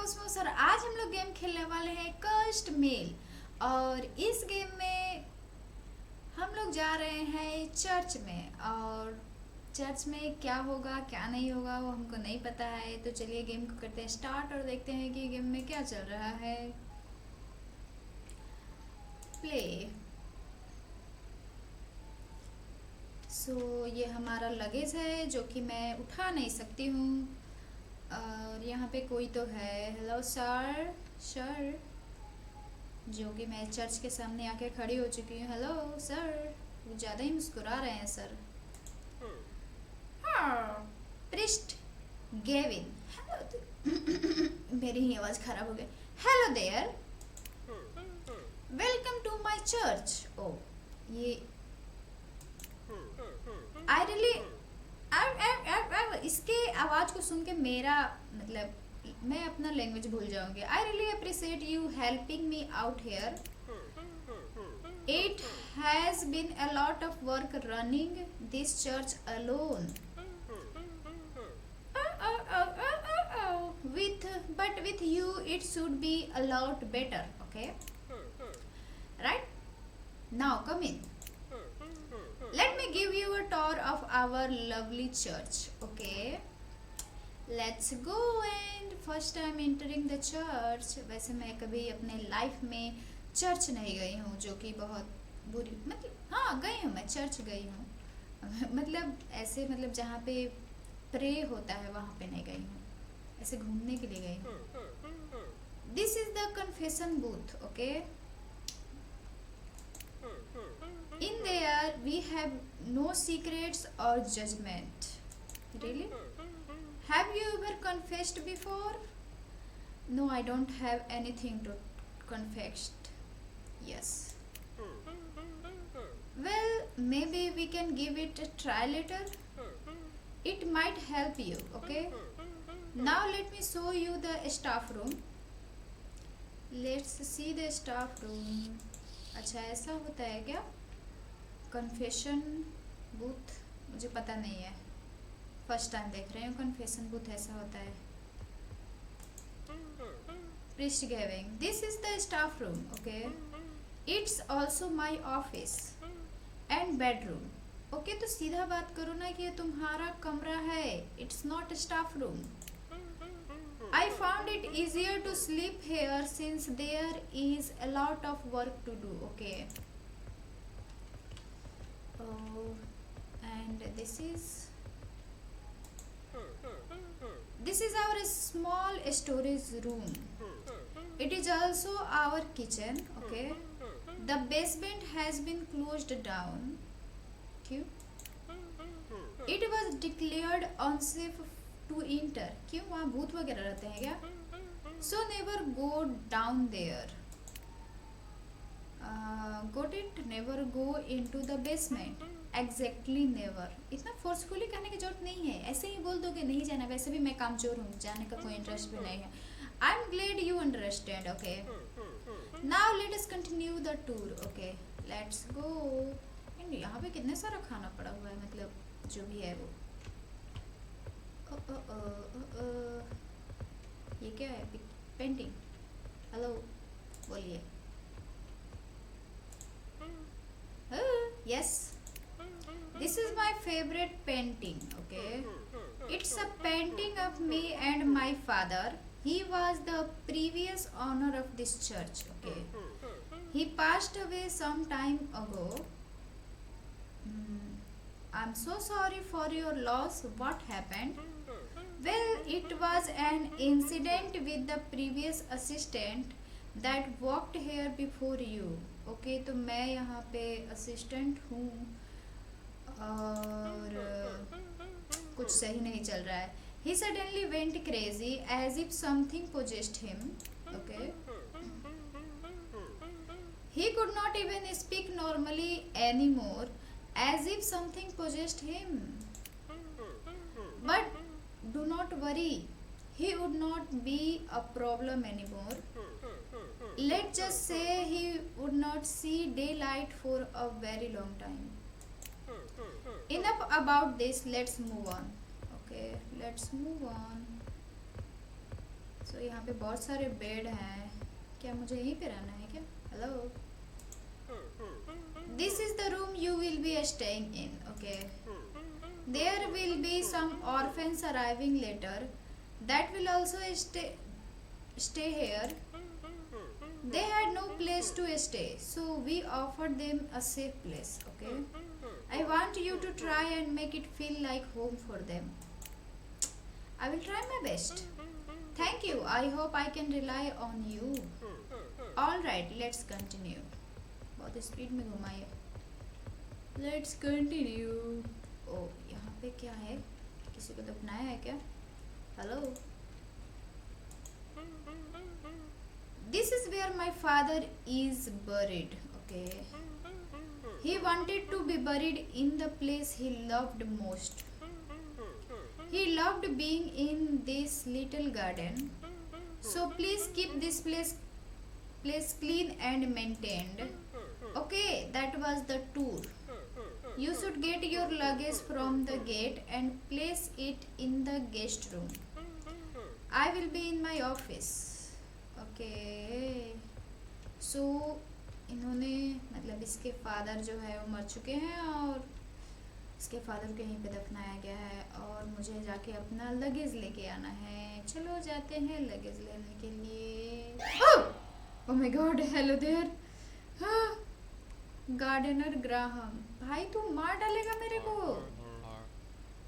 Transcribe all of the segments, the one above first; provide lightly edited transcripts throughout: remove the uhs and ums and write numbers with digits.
Cosmos और आज हम लोग गेम खेलने वाले हैं कर्स्ड मेल। और इस गेम में हम लोग जा रहे हैं चर्च में, और चर्च में क्या होगा क्या नहीं होगा वो हमको नहीं पता है। तो चलिए गेम को करते हैं स्टार्ट और देखते हैं कि गेम में क्या चल रहा है। प्ले। ये हमारा लगेज है जो कि मैं उठा नहीं सकती हूँ। और यहाँ पे कोई तो है। Hello sir. सर, जो कि मैं चर्च के सामने आके खड़ी हो चुकी हूँ। Hello sir. वो ज़्यादा ही मुस्कुरा रहे हैं सर। हाँ, प्रिस्ट गेविन। हेलो। मेरी ही आवाज़ खराब हो गई। Hello there, welcome to my church. Oh yeah I really इसके आवाज़ को सुन के मेरा मतलब मैं अपना लैंग्वेज भूल जाऊंगी। I really appreciate you helping me out here. It has been a lot of work running this church alone. But with you, it should be a lot better. Okay, right? Now come in. Let me give you a tour of our lovely church. Okay, let's go. And first time entering the church. वैसे मैं कभी अपने life में church नहीं गई हूँ, जो कि बहुत बुरी मतलब हाँ गई हूँ, मैं चर्च गई हूँ। मतलब ऐसे मतलब जहाँ पे प्रे होता है वहाँ पे नहीं गई हूँ, ऐसे घूमने के लिए गई हूँ। This is the confession booth. Okay, in there we have no secrets और judgement. Really? Have you ever confessed before? No, I don't have anything to confessed. Yes. Well, maybe we can give it a try later. It might help you. Okay, now let me show you the staff room. Let's see the staff room. अच्छा, ऐसा होता है क्या confession booth? मुझे पता नहीं है, first time देख रही हूँ कन्फेशन बूथ ऐसा होता है। Priest giving. This is the staff room. Okay, it's also my office and bedroom. Okay, तो सीधा बात करो ना कि ये तुम्हारा कमरा है। It's not a staff room. I found it easier to sleep here since there is a lot of work to do. Okay. Oh, and this is our small storage room. It is also our kitchen. Okay, the basement has been closed down. क्यों? It was declared unsafe to enter. क्यों? वहाँ भूत वगैरह रहते हैं क्या? So never go down there. Got it? Never go into the basement. Exactly, never. इतना forcefully कहने की जरूरत नहीं है, ऐसे ही बोल दो कि नहीं जाना। वैसे भी मैं कामचोर हूँ, जाने का कोई इंटरेस्ट भी नहीं है। I'm glad you understand. Okay, now let us continue the tour. Okay, let's go. यहाँ पे कितने सारा खाना पड़ा हुआ है, मतलब जो भी है वो। ये क्या है? पेंटिंग। हेलो, बोलिए। Yes, this is my favorite painting. Okay, it's a painting of me and my father. He was the previous owner of this church. Okay, he passed away some time ago. I'm so sorry for your loss. What happened? Well, it was an incident with the previous assistant that worked here before you. Okay, तो मैं यहाँ पे assistant हूँ और कुछ सही नहीं चल रहा है। He suddenly went crazy as if something possessed him. Okay, he could not even speak normally anymore, as if something possessed him. But do not worry, he would not be a problem anymore. Let's just say he would not see daylight for a very long time. Enough about this, let's move on. Okay, let's move on. सो यहाँ पे बहुत सारे bed हैं, क्या मुझे यहीं पे रहना है क्या? Hello, this is the room you will be staying in. Okay, there will be some orphans arriving later that will also stay here. They had no place to stay, so we offered them a safe place. Okay, I want you to try and make it feel like home for them. I will try my best. Thank you. I hope I can rely on you. All right, let's continue. बहुत speed में घुमाइए. Let's continue. ओ, यहाँ पे क्या है? किसी को दफनाया है क्या? Hello. This is where my father is buried. Okay. He wanted to be buried in the place he loved most. He loved being in this little garden. So please keep this place clean and maintained. Okay, that was the tour. You should get your luggage from the gate and place it in the guest room. I will be in my office. Okay. So इन्होंने मतलब इसके father जो है वो मर चुके हैं और इसके फादर को यहीं पे दफनाया गया है और मुझे जाके अपना लगेज लेके आना है. चलो जाते हैं लगेज लेने के लिए. Oh my god, hello there. Gardener Graham, भाई तू मार डालेगा मेरे को.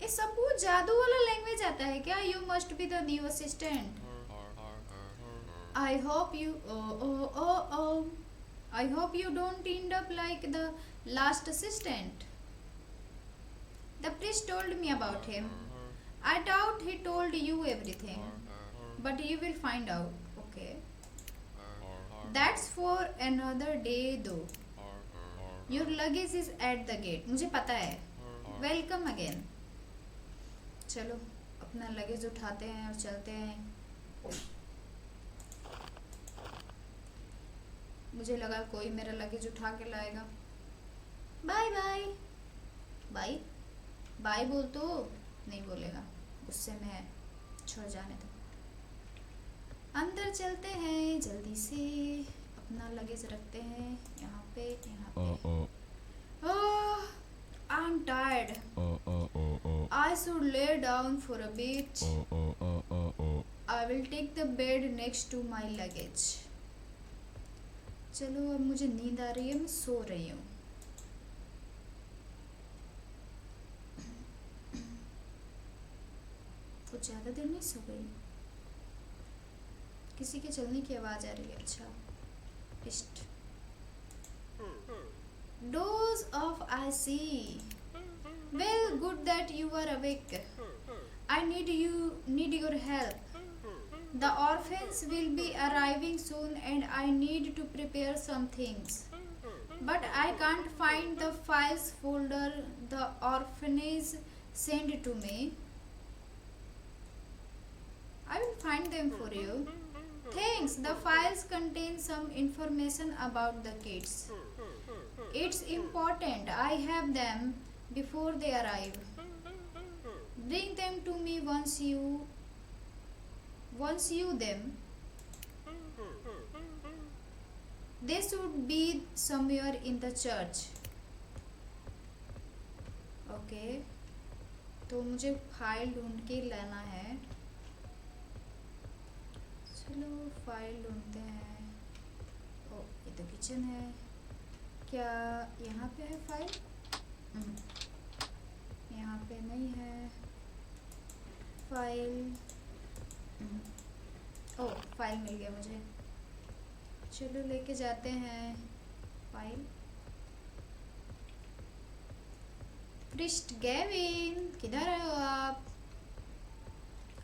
ये सब कुछ जादू वाला लैंग्वेज आता है क्या? You must be the new assistant. I hope you don't end up like the last assistant. The priest told me about him. I doubt he told you everything, but you will find out. Okay. That's for another day though. Your luggage is at the gate. मुझे पता है. Welcome again. चलो अपना luggage उठाते हैं और चलते हैं. मुझे लगा कोई मेरा लगेज उठा के लाएगा. Bye bye. बाय बाय बोल तो नहीं बोलेगा, गुस्से में है. छोड़ जाने दो. अंदर चलते हैं जल्दी से. अपना लगेज रखते हैं यहाँ पे. I'm tired. I should lay down for a bit. I will take the bed next to my luggage. चलो अब मुझे नींद आ रही है, मैं सो रही हूँ. कुछ ज़्यादा देर नहीं सो गई. किसी के चलने की आवाज़ आ रही है. अच्छा, पिस्ट. Doze off, I see. Well, good that you are awake. I need your help. The orphans will be arriving soon and I need to prepare some things. But I can't find the files folder the orphanage sent to me. I will find them for you. Thanks. The files contain some information about the kids. It's important I have them before they arrive. Bring them to me once you them. They should be somewhere in the church. Okay. तो मुझे file ढूंढ के लाना है. चलो file ढूंढते हैं. ओ, ये तो किचन है. क्या यहाँ पे है फाइल? यहाँ पे नहीं है फाइल. ओ, फाइल मिल गया मुझे. चलो लेके जाते हैं फाइल. प्रिस्ट गेविन, किधर हो आप?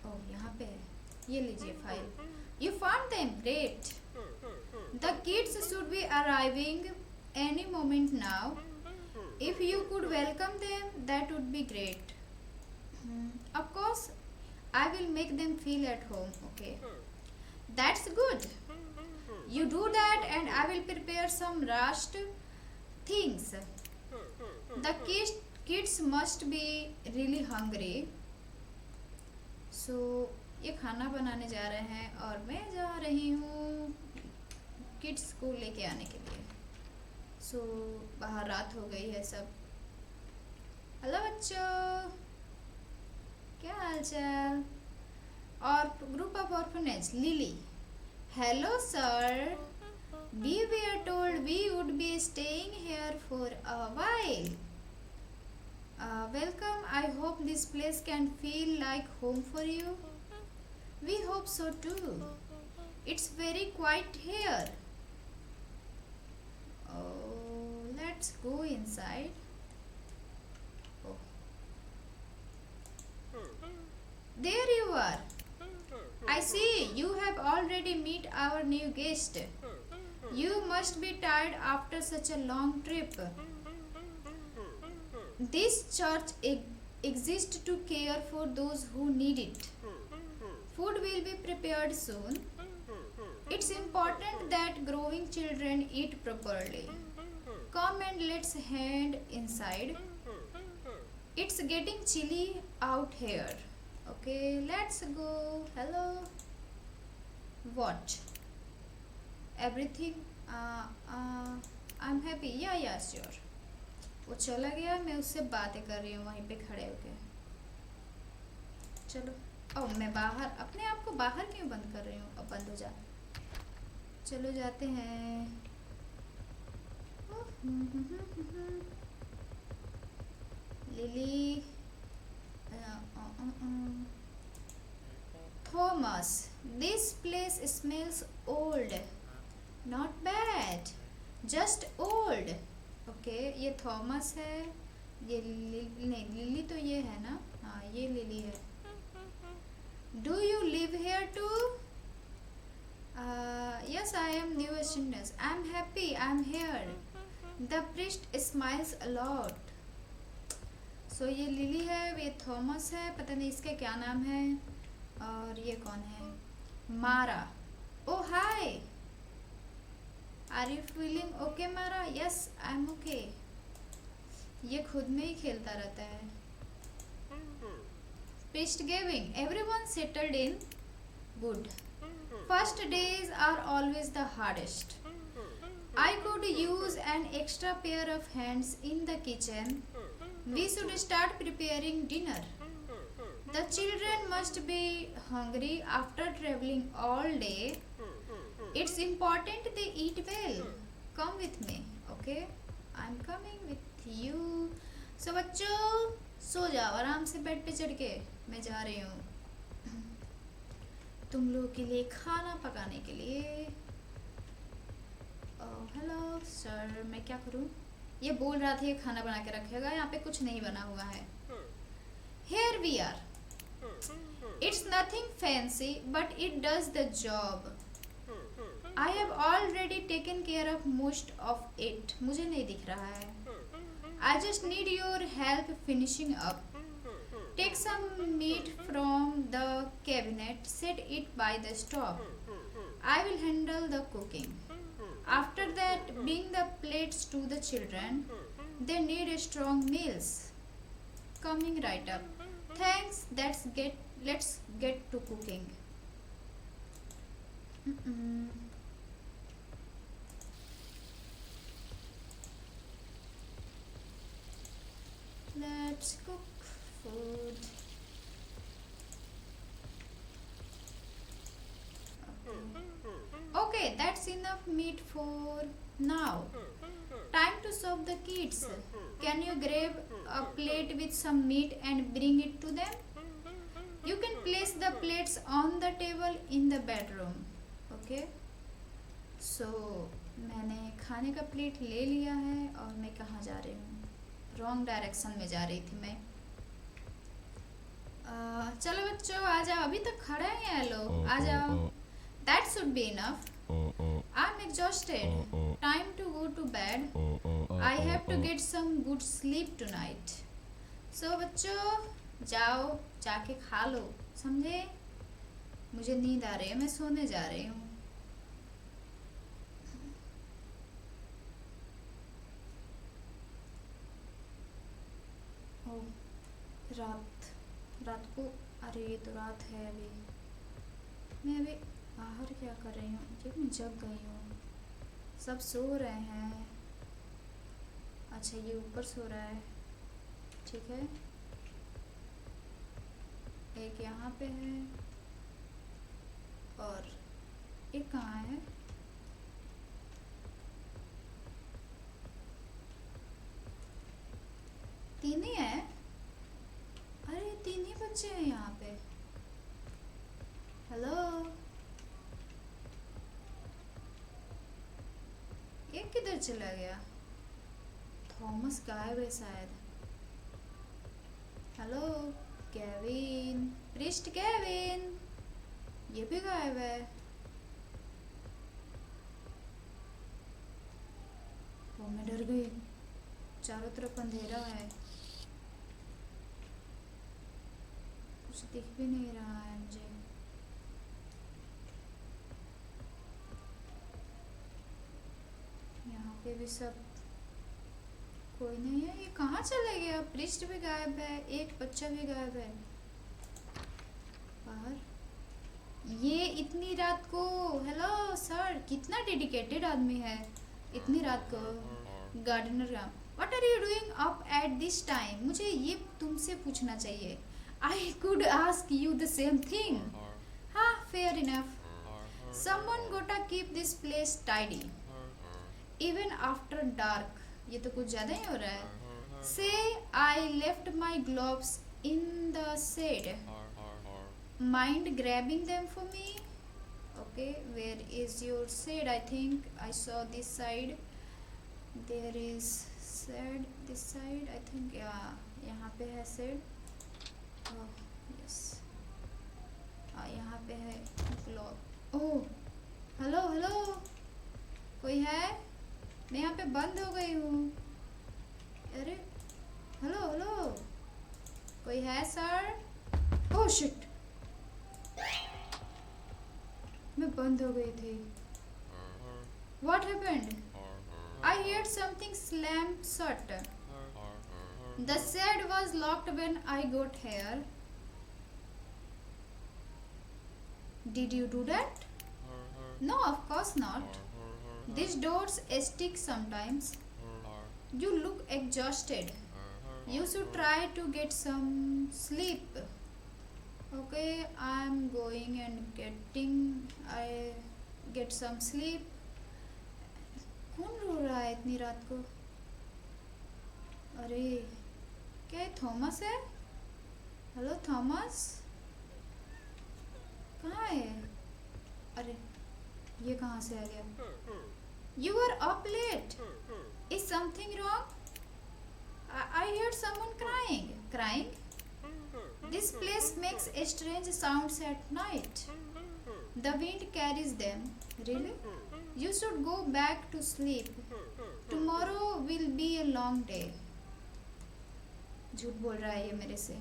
ओ, यहाँ पे है. ये लीजिए file. You found them, great. The kids should be arriving any moment now. If you could welcome them, that would be great. Of course, I will make them feel at home. Okay, that's good. You do that and I will prepare some rushed things. The kids must be really hungry. So ये खाना बनाने जा रहे हैं और मैं जा रही हूँ किड्स को लेके आने के लिए। सो बाहर रात हो गई है सब। हेलो बच्चों, क्या हाल चाल? और group of orphanage lily, hello sir, we were told we would be staying here for a while. Welcome, I hope this place can feel like home for you. We hope so too. It's very quiet here. Oh, let's go inside. Oh. There you are. I see you have already met our new guest. You must be tired after such a long trip. This church exists to care for those who need it. Food will be prepared soon. It's important that growing children eat properly. Come and let's head inside. It's getting chilly out here. Okay, let's go. Hello. What? Everything? I'm happy. Yeah, sure. वो चला गया, मैं उससे बातें कर रही हूँ वहीं पे खड़े होके। चलो। ओ, मैं बाहर अपने आप को बाहर क्यों बंद कर रही हूँ? अब बंद हो जा। चलो जाते हैं। Lily, Thomas, this place smells old. Not bad, just old. Okay, ये थॉमस है, ये नहीं लिली तो ये है ना? हाँ, ये लिली है। Do you live here too? Yes, I am new student. I'm happy I'm here. The priest smiles a lot. So ये लिली है, ये थॉमस है, पता नहीं इसका क्या नाम है। और ये कौन है? मारा। Oh hi. Are you feeling okay, Mara? Yes, I'm okay. ये खुद में ही खेलता रहता है। Feast giving. Everyone settled in. Good. First days are always the hardest. I could use an extra pair of hands in the kitchen. We should start preparing dinner. The children must be hungry after traveling all day. It's important they eat well. Come with me, okay? I'm coming with you. So बच्चों, सो जाओ आराम से bed पे चढ़ के। मैं जा रही हूँ तुम लोगों के लिए खाना पकाने के लिए। हेलो सर, मैं क्या करूँ? ये बोल रहा था ये खाना बना के रखेगा, यहाँ पे कुछ नहीं बना हुआ है। Here we are. It's nothing fancy, but it does the job. I have already taken care of most of it. मुझे नहीं दिख रहा है। I just need your help finishing up. Take some meat from the cabinet, set it by the stove. I will handle the cooking. After that, bring the plates to the children. They need strong meals. Coming right up. Thanks. Let's get to cooking. Let's cook food. Okay, that's enough meat for now. Time to serve the kids. Can you grab a plate with some meat and bring it to them? You can place the plates on the table in the bedroom. Okay? So, मैंने खाने का plate ले लिया है और मैं कहाँ जा रही हूँ? रॉन्ग डायरेक्शन में जा रही थी मैं। चलो बच्चों आ जाओ, अभी तक खड़े हैं ये लोग, आ जाओ। That should be enough. I'm exhausted. Time to go to bed. I have to get some good sleep tonight. So बच्चों जाओ, जाके खा लो, समझे? मुझे नींद आ रही है, मैं सोने जा रही हूँ। रात को, अरे ये तो रात है अभी। क्या कर रही हूँ? ये मैं जग गई हूँ। सब सो रहे हैं। अच्छा ये ऊपर सो रहा है, ठीक है। एक यहाँ पे है और एक कहाँ है? तीन ही है? अरे तीन ही बच्चे हैं यहाँ पे। हेलो, एक किधर चला गया? थॉमस गायब है शायद। हेलो केविन, प्रिस्ट केविन, ये भी गायब है। वो मैं डर गई, चारों तरफ अंधेरा है, कुछ दिख भी नहीं रहा है मुझे। यहाँ पे भी सब कोई नहीं है। ये कहाँ चले गया? प्रिस्ट भी गायब है, एक बच्चा भी गायब है बाहर। ये इतनी रात को, हेलो सर, कितना डेडिकेटेड आदमी है इतनी रात को। गार्डनर का, what are you doing up at this time? मुझे ये तुमसे पूछना चाहिए। I could ask you the same thing. हाँ, fair enough. Someone gotta keep this place tidy even after dark. ये तो कुछ ज़्यादा ही हो रहा है। Say I left my gloves in the shed, mind grabbing them for me? Okay, where is your shade? I think I saw this side. There is shade this side, I think. Yeah, यहाँ पे है shade. Oh yes, यहाँ पे है glove. Oh, hello hello, कोई है? मैं यहाँ पे बंद हो गई हूँ। अरे हेलो हेलो, कोई है सर? Oh shit, मैं बंद हो गई थी। What happened? I heard something slam shut. The shed was locked when I got here. Did you do that? No, of course not. These doors stick sometimes. You look exhausted. You should try to get some sleep. Okay, I'm going and I get some sleep. कौन रो रहा है इतनी रात को? अरे क्या ये Thomas है? हेलो थॉमस, कहाँ है? अरे ये कहाँ से आ गया? You are up late. Is something wrong? I heard someone crying. Crying? This place makes strange sounds at night. The wind carries them. Really? You should go back to sleep. Tomorrow will be a long day. झूठ बोल रहा है ये मेरे से।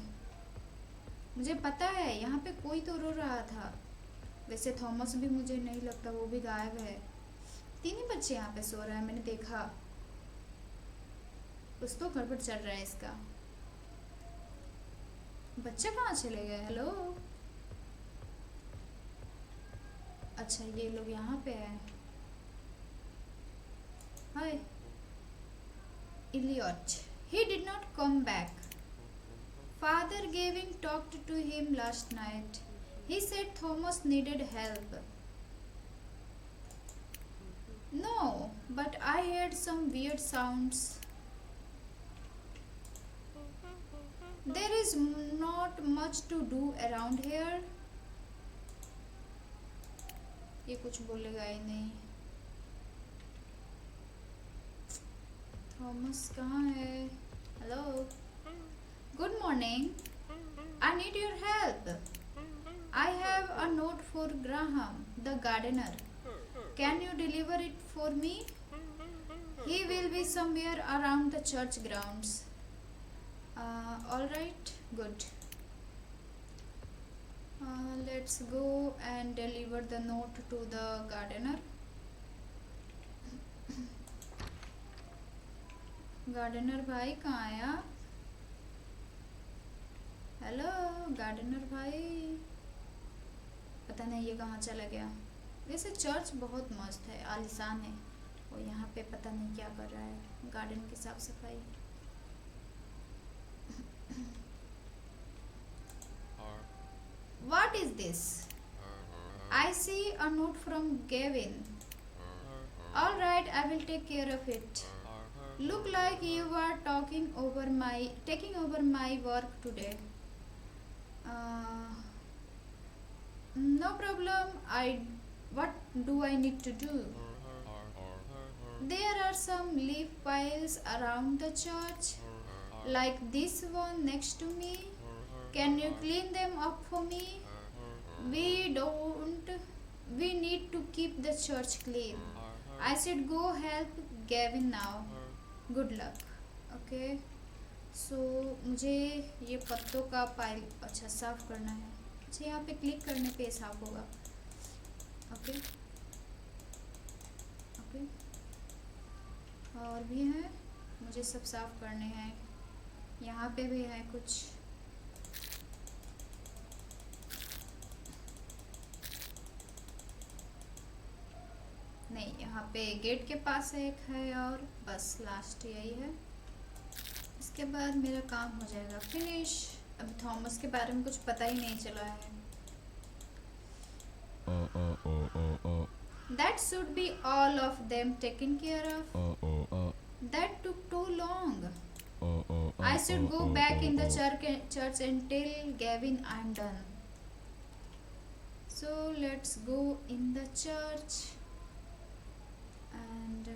मुझे पता है यहाँ पे कोई तो रो रहा था। वैसे थॉमस भी मुझे नहीं लगता, वो भी गायब है। तीन ही बच्चे यहाँ पे सो रहे हैं, मैंने देखा। कुछ तो गड़बड़ चल रहा है इसका। बच्चे कहाँ चले गए? हेलो, अच्छा ये लोग यहाँ पे हैं। हाय Elliot, he did not come back. Father Gavin talked to him last night. He said Thomas needed help. No, but I heard some weird sounds. There is not much to do around here. ये कुछ बोलेगा ही नहीं। Thomas कहाँ है? Hello, good morning. I need your help. I have a note for Graham the gardener. Can you deliver it for me? He will be somewhere around the church grounds. All right, good. Let's go and deliver the note to the gardener. Gardener भाई कहाँ आया? Hello gardener भाई, पता नहीं ये कहाँ चला गया। वैसे चर्च बहुत मस्त है, आलीशान है। और यहाँ पे पता नहीं क्या कर रहा है, गार्डन की साफ सफाई। What is this? I see a note from Gavin. All right, I will take care of it. Look like you are taking over my work today. Uh, no problem. What do I need to do? There are some leaf piles around the church, like this one next to me. Can you clean them up for me? We don't. We need to keep the church clean. I should go help Gavin now. Good luck. Okay. सो मुझे ये पत्तों का pile अच्छा साफ़ करना है। अच्छा, यहाँ पे क्लिक करने पे साफ़ होगा। ओके ओके, और भी हैं, मुझे सब साफ़ करने हैं। यहाँ पे भी है कुछ। नहीं, यहाँ पे गेट के पास एक है और बस लास्ट यही है। इसके बाद मेरा काम हो जाएगा फिनिश। अभी थॉमस के बारे में कुछ पता ही नहीं चला है। That should be all of them taken care of. That took too long. I should go back in the church and tell Gavin I'm done. So let's go in the church and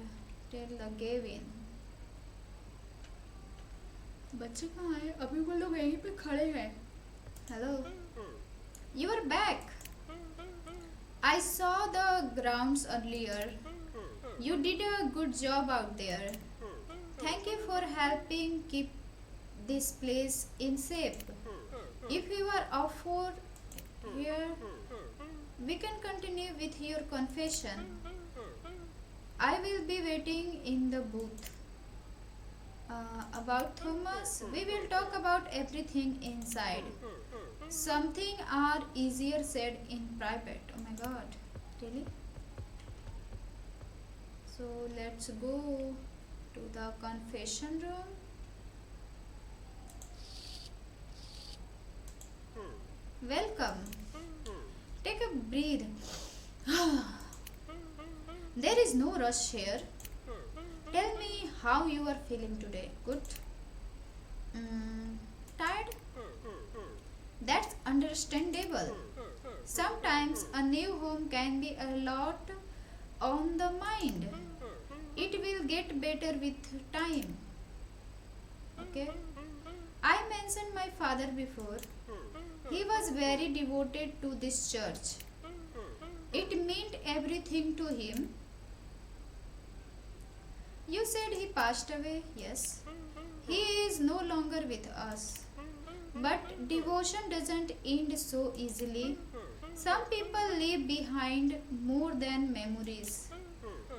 tell the Gavin. बच्चे कहाँ हैं? अभी वो लोग यहीं पे खड़े हैं। Hello, you are back. I saw the grounds earlier. You did a good job out there. Thank you for helping keep this place in shape. If you are up for here, we can continue with your confession. I will be waiting in the booth. About Thomas, we will talk about everything inside. Something are easier said in private. Oh my god, really? So let's go to the confession room. Welcome. Take a breath. There is no rush here. Tell me how you are feeling today. Good? Tired? That's understandable. Sometimes a new home can be a lot on the mind. It will get better with time. Okay? I mentioned my father before. He was very devoted to this church. It meant everything to him. You said he passed away? Yes. He is no longer with us. But devotion doesn't end so easily. Some people leave behind more than memories.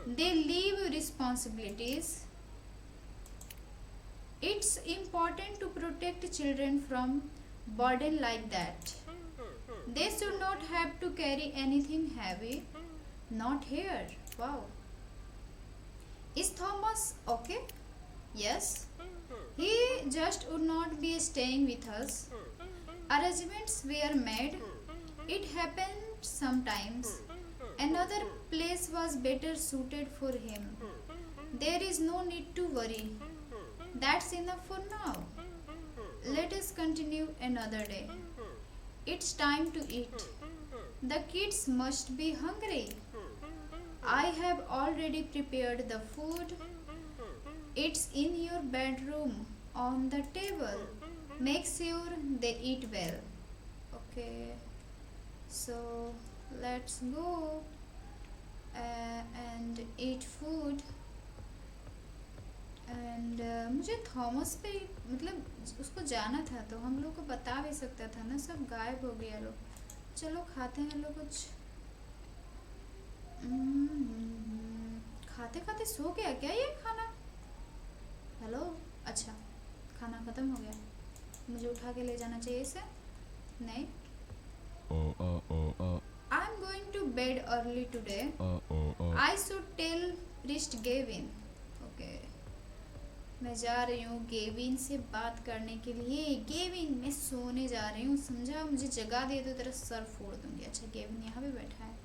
They leave responsibilities. It's important to protect children from burden like that. They should not have to carry anything heavy. Not here. Wow. Is Thomas okay? Yes. He just would not be staying with us. Arrangements were made. It happened sometimes. Another place was better suited for him. There is no need to worry. That's enough for now. Let us continue another day. It's time to eat. The kids must be hungry. I have already prepared the food. It's in your bedroom on the table. Make sure they eat well. Okay. So let's go and eat food. And मुझे Thomas पे मतलब उसको जाना था तो हम लोग को बता भी सकता था ना। सब गायब हो गया लोग। चलो खाते हैं लोग कुछ। खाते खाते सो गया क्या ये खाना? हेलो, अच्छा खाना ख़त्म हो गया। मुझे उठा के ले जाना चाहिए इसे। नहीं, I am going to bed early today. I should tell priest Gavin. Okay. मैं जा रही हूँ गेविन से बात करने के लिए. गेविन, मैं सोने जा रही हूँ, समझा? मुझे जगा दे तो तेरा सर फोड़ दूंगी. अच्छा, गेविन यहाँ पे बैठा है.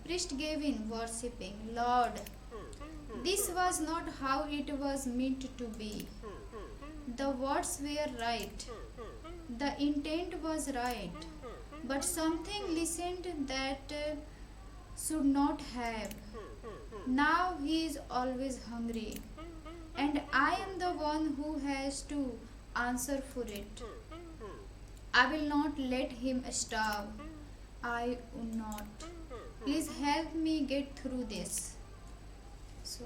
Priest Gavin worshipping Lord. This was not how it was meant to be. The words were right. The intent was right. But something listened that should not have. Now he is always hungry. And I am the one who has to answer for it. I will not let him starve. I will not. Please help me get through this. So,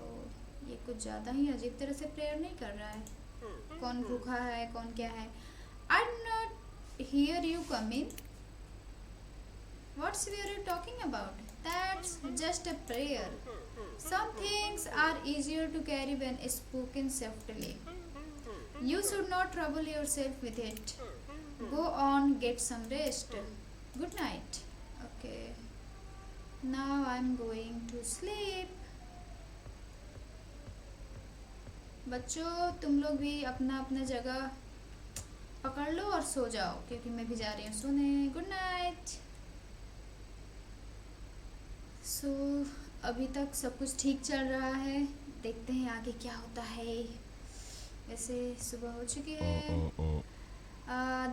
ये कुछ ज़्यादा ही अजीब तरह से prayer नहीं कर रहा है. कौन भूखा है, कौन क्या है? I did not hear you come in. What's were you talking about? That's just a prayer. Some things are easier to carry when spoken softly. You should not trouble yourself with it. Go on, get some rest. Good night. Okay. Now I'm going to sleep. बच्चों, तुम लोग भी अपना अपना जगह पकड़ लो और सो जाओ, क्योंकि मैं भी जा रही हूँ सोने. Good night. सो अभी तक सब कुछ ठीक चल रहा है. देखते हैं आगे क्या होता है. वैसे सुबह हो चुकी है.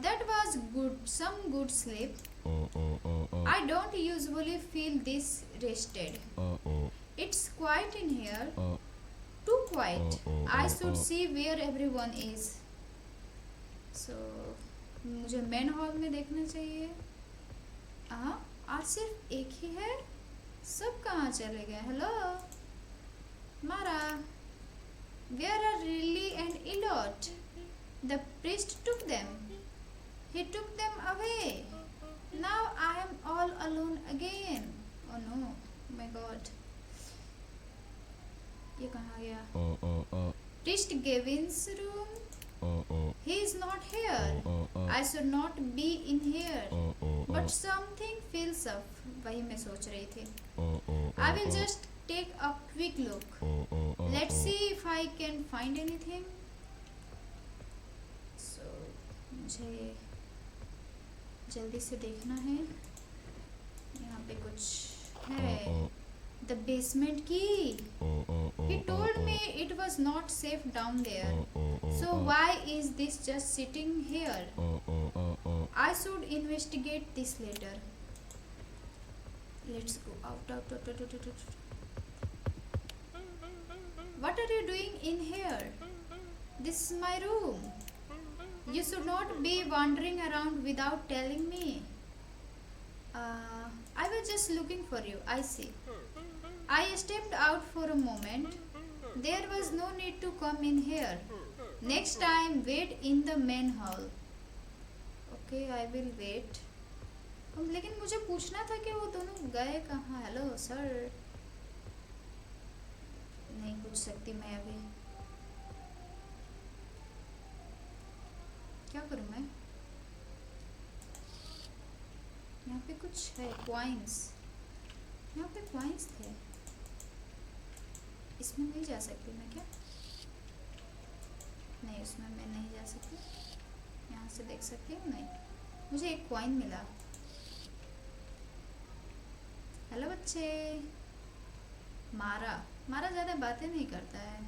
That was good. Some good sleep. I don't usually feel this rested. It's quiet in here. Too quiet. I should see where everyone is. So, मुझे मेन हॉल में देखना चाहिए. आज सिर्फ एक ही है. सब कहाँ चले गए? हेलो मारा. Where are Lily and Elliot? The priest took them. He took them away. Now I am all alone again. Oh no, my God. ये कहाँ गया? Priest Gavin's room. He is not here. I should not be in here. But something feels off. वही मैं सोच रही थी. I will just take a quick look. Let's see if I can find anything. So, मुझे जल्दी से देखना है. यहाँ पे कुछ है. The basement key. He told me it was not safe down there. So why is this just sitting here? I should investigate this later. Let's go out. What are you doing in here? This is my room. You should not be wandering around without telling me. I was just looking for you. I see. I stepped out for a moment. There was no need to come in here. Next time, wait in the main hall. Okay, I will wait. लेकिन मुझे पूछना था कि वो दोनों गए कहाँ. Hello sir. नहीं पूछ सकती मैं अभी. क्या करूँ मैं? यहाँ पे कुछ है. कॉइन्स. यहाँ पे कॉइन्स थे. इसमें नहीं जा सकती मैं क्या? नहीं, उसमें मैं नहीं जा सकती. यहाँ से देख सकती हूँ. नहीं, मुझे एक कॉइन मिला. हेलो बच्चे. मारा ज़्यादा बातें नहीं करता है.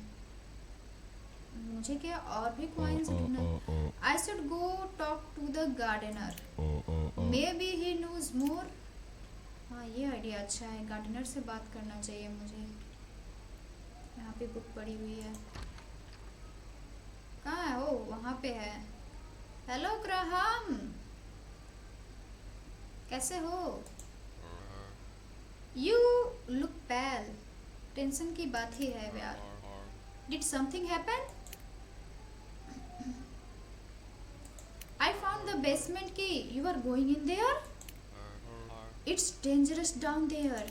मुझे क्या और भी कॉइन्स ढूंढना. I should go talk to the gardener. Maybe he knows more. हाँ, ये आइडिया अच्छा है. गार्डनर से बात करना चाहिए मुझे. यहाँ पे बुक पड़ी हुई है. कहाँ है? ओ, वहाँ पे है. हेलो ग्राहम, कैसे हो? You look pale. टेंशन की बात ही है यार. Did something happen? I found the basement key. You are going in there? It's dangerous down there.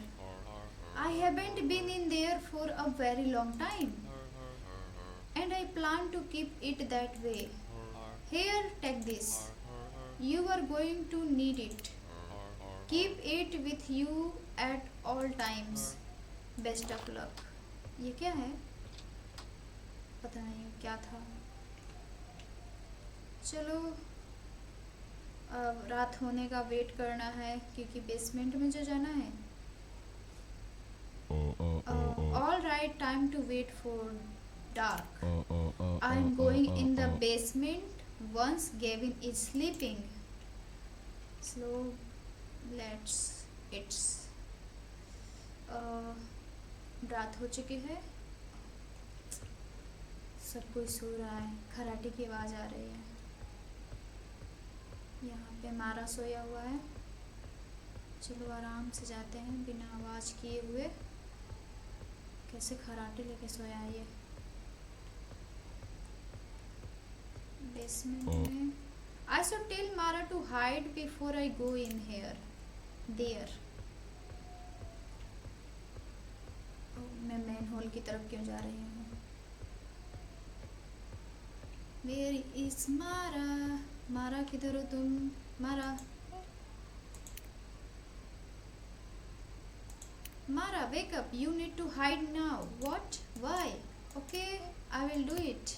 I haven't been in there for a very long time. And I plan to keep it that way. Here, take this. You are going to need it. Keep it with you at all times, best of luck. ये क्या है, पता नहीं क्या था। चलो अब रात होने का वेट करना है क्योंकि बेसमेंट में जो जाना है। All right, time to wait for dark. I am going in the basement once Gavin is sleeping. Slow let's its. रात हो चुकी है, सब कोई सो रहा है, खराटे की आवाज़ आ रही है। यहाँ पे मारा सोया हुआ है। चलो आराम से जाते हैं बिना आवाज़ किए हुए। कैसे खराटे लेके सोया है ये बेसमेंट में। I should tell Mara to hide before I go in here there. मैं मेन हॉल की तरफ क्यों जा रही हूँ। वेयर इज मारा, मारा किधर हो तुम, मारा मारा wake up, you need to hide now. What, why? Okay, I will do it.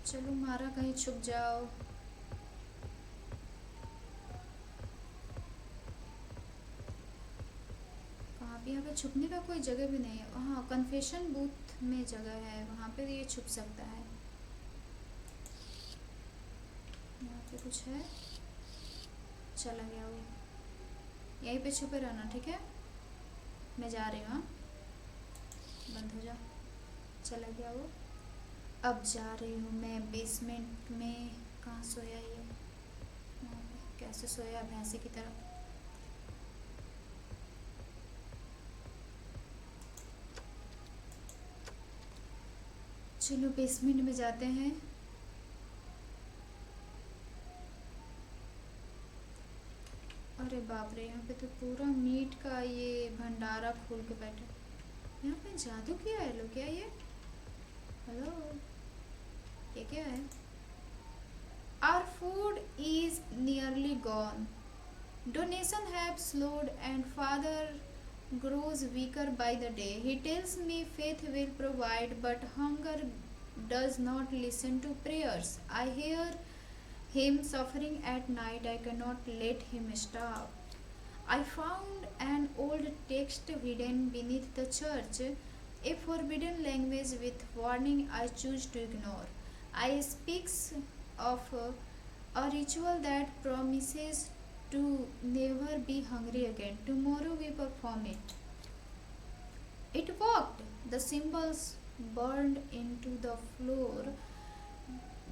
चलो मारा कहीं छुप जाओ। कहाँ पे, यहाँ पे छुपने का कोई जगह भी नहीं है। हाँ कन्फेशन बूथ में जगह है, वहाँ पे ये छुप सकता है। यहाँ पे कुछ है, चला गया वो। यहीं पे छुपे रहना, ठीक है। मैं जा रही हूँ, बंद हो जा। चला गया वो। अब जा रही हूँ मैं बेसमेंट में। कहाँ सोया ये, वहाँ पे कैसे सोया भैंसे की तरह। चलो बेसमेंट में जाते हैं। अरे बाप रे, यहाँ पे तो पूरा मीट का ये भंडारा खोल के बैठे। यहाँ पे जादू किया है लोग, क्या ये, हेलो ये क्या है। Our food is nearly gone, donation have slowed and father grows weaker by the day. He tells me faith will provide, but hunger does not listen to prayers. I hear him suffering at night. I cannot let him starve. I found an old text hidden beneath the church, a forbidden language with warning I choose to ignore. I speaks of a ritual that promises to never be hungry again. Tomorrow we perform it. It worked. The symbols burned into the floor.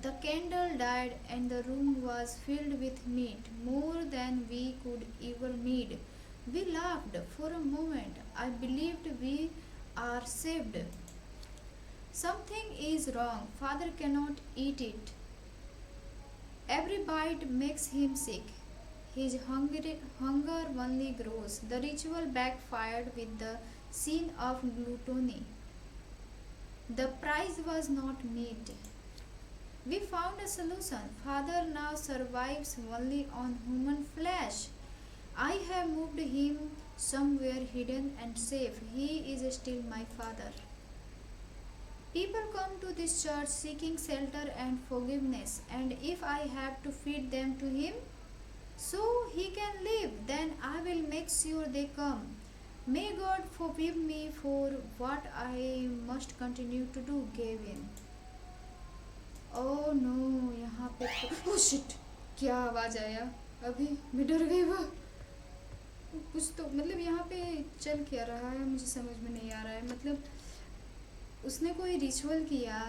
The candle died and the room was filled with meat, more than we could ever need. We laughed for a moment. I believed we are saved. Something is wrong. Father cannot eat it. Every bite makes him sick. His hunger only grows. The ritual backfired with the sin of gluttony. The prize was not meat. We found a solution. Father now survives only on human flesh. I have moved him somewhere hidden and safe. He is still my father. People come to this church seeking shelter and forgiveness, and if I have to feed them to him, so he can live, then I will make sure they come. May God forgive me for what I must continue to do, Gavin. Oh no, यहाँ पे oh shit, क्या आवाज़ आया अभी, मैं डर गई। वो कुछ तो मतलब यहाँ पे चल क्या रहा है मुझे समझ में नहीं आ रहा है। मतलब उसने कोई रिचुअल किया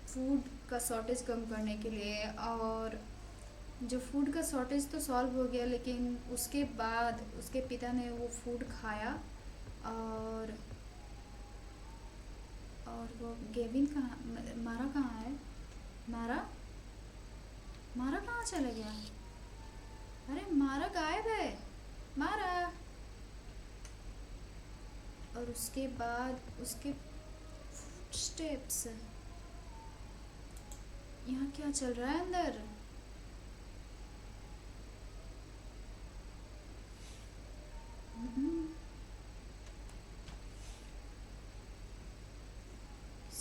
फूड का शॉर्टेज कम करने के लिए, और जो फूड का शॉर्टेज तो सॉल्व हो गया, लेकिन उसके बाद उसके पिता ने वो फूड खाया और वो गेविन कहाँ, मारा कहाँ है, मारा कहाँ चला गया। अरे मारा गायब है, मारा। और उसके बाद उसके स्टेप्स। यहाँ क्या चल रहा है अंदर।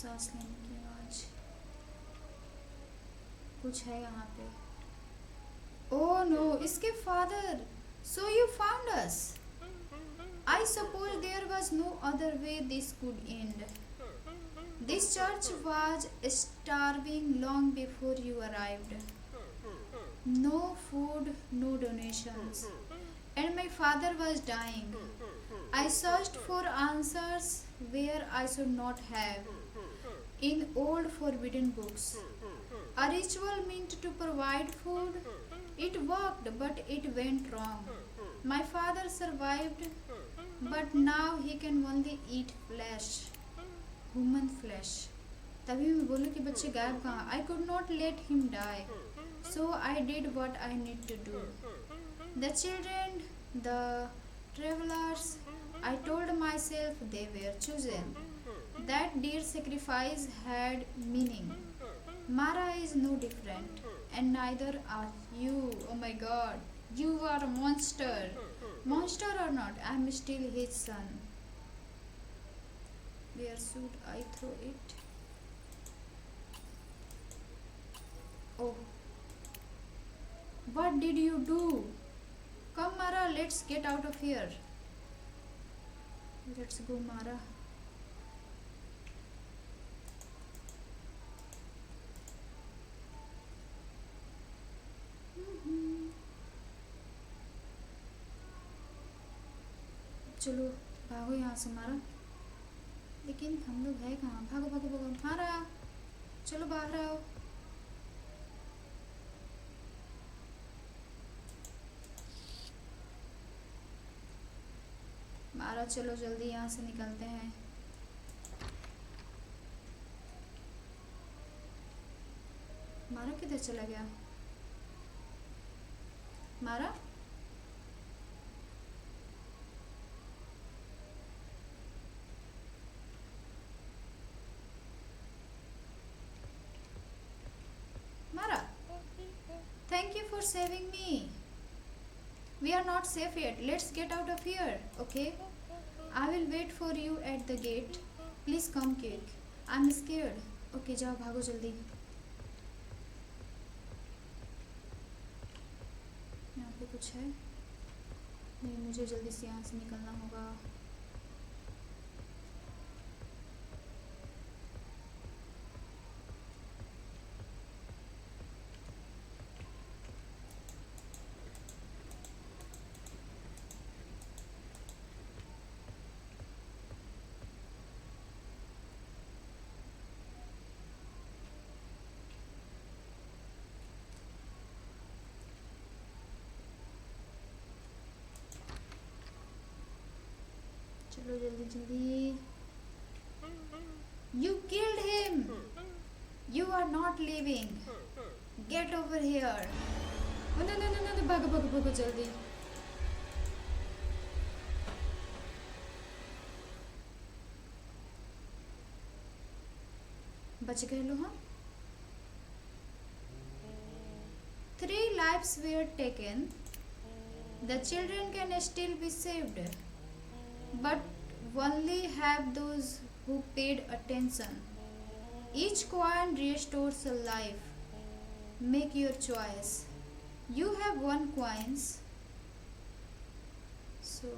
सांस लेने की आवाज कुछ है यहाँ पे। ओह नो, इसके father. So you found us. I suppose there was no other way this could end. This church was starving long before you arrived. No food, no donations. And my father was dying. I searched for answers where I should not have. In old forbidden books. A ritual meant to provide food. It worked, but it went wrong. My father survived, but now he can only eat flesh. Human flesh. तभी मैं बोलूँ कि बच्चे गायब कहाँ। I could not let him die. So I did what I need to do. The children, the travelers, I told myself they were chosen. That dear sacrifice had meaning. Mara is no different, and neither are you. Oh my God, you are a monster. Monster or not, I am still his son. Where should I throw it? Oh, what did you do? Come, Mara, let's get out of here. Let's go, Mara. चलो भागो यहाँ से मारा। लेकिन हम लोग है कहाँ? भागो भागो भागो मारा। चलो बाहर आओ। मारा चलो जल्दी यहाँ से निकलते हैं। मारा किधर चला गया? मारा Mara, thank you for saving me. We are not safe yet. Let's get out of here, okay? I will wait for you at the gate. Please come quick. I'm scared. Okay, जाओ भागो जल्दी। यहाँ पे कुछ है? नहीं, मुझे जल्दी से यहाँ से निकलना होगा। चलो जल्दी जल्दी। You killed him. You are not leaving. Get over here. Oh, no no no no, भागो भागो भागो जल्दी। बच गए लो हाँ। 3 lives were taken. The children can still be saved. But only have those who paid attention. Each coin restores a life. Make your choice. You have 1 coins. So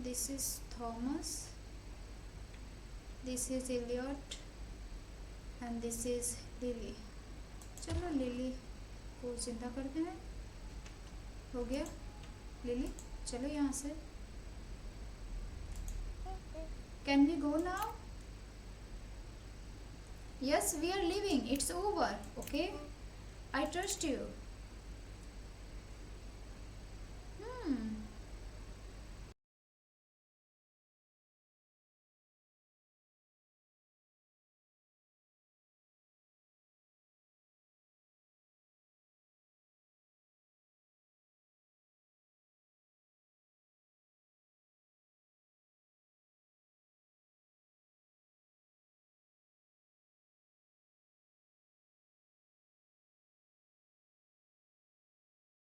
this is Thomas. This is Elliot. And this is Lily. चलो lily को जिंदा करते हैं। हो गया lily, चलो यहाँ से। Can we go now? Yes, we are leaving. It's over. Okay? I trust you.